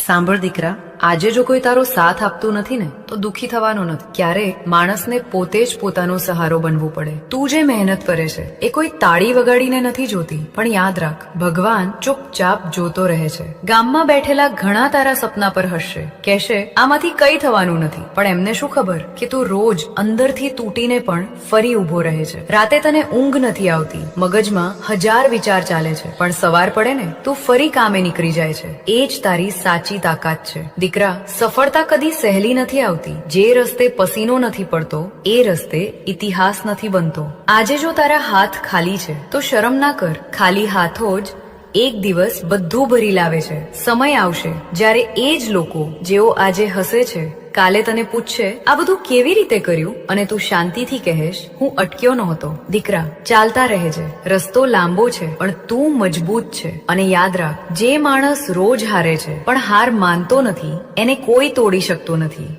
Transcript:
સાંભળ દીકરા, આજે જો કોઈ તારો સાથ આપતું નથી ને તો દુઃખી થવાનો નથી. ક્યારેક માણસને પોતે જ પોતાનો સહારો બનવું પડે. તું જે મહેનત કરે છે એ કોઈ તાળી વગાડીને નથી જોતી, પણ યાદ રાખ, ભગવાન ચૂપચાપ જોતો રહે છે. ગામમાં બેઠેલા ઘણા તારા સપના પર હસશે, કહેશે આમાંથી કઈ થવાનું નથી, પણ એમને શું ખબર કે તું રોજ અંદરથી તૂટીને પણ ફરી ઊભો રહે છે. રાતે તને ઊંઘ નથી આવતી, મગજમાં હજાર વિચાર ચાલે છે, પણ સવાર પડે ને તું ફરી કામે નીકળી જાય છે. એ જ તારી સાચી તાકાત છે. દીકરા, સફળતા કદી સહેલી નથી આવતી. જે રસ્તે પસીનો નથી પડતો એ રસ્તે ઇતિહાસ નથી બનતો. આજે જો તારા હાથ ખાલી છે તો શરમ ના કર. ખાલી હાથો જ એક દિવસ બધું ભરી લાવે છે. સમય આવશે જ્યારે એ જ લોકો જેઓ આજે હસે છે કાલે તને પૂછશે આ બધું કેવી રીતે કર્યું, અને તું શાંતિથી કહેશ હું અટક્યો નહોતો. દીકરા, ચાલતા રહેજે. રસ્તો લાંબો છે પણ તું મજબૂત છે. અને યાદ રાખ, જે માણસ રોજ હારે છે પણ હાર માનતો નથી એને કોઈ તોડી શકતો નથી.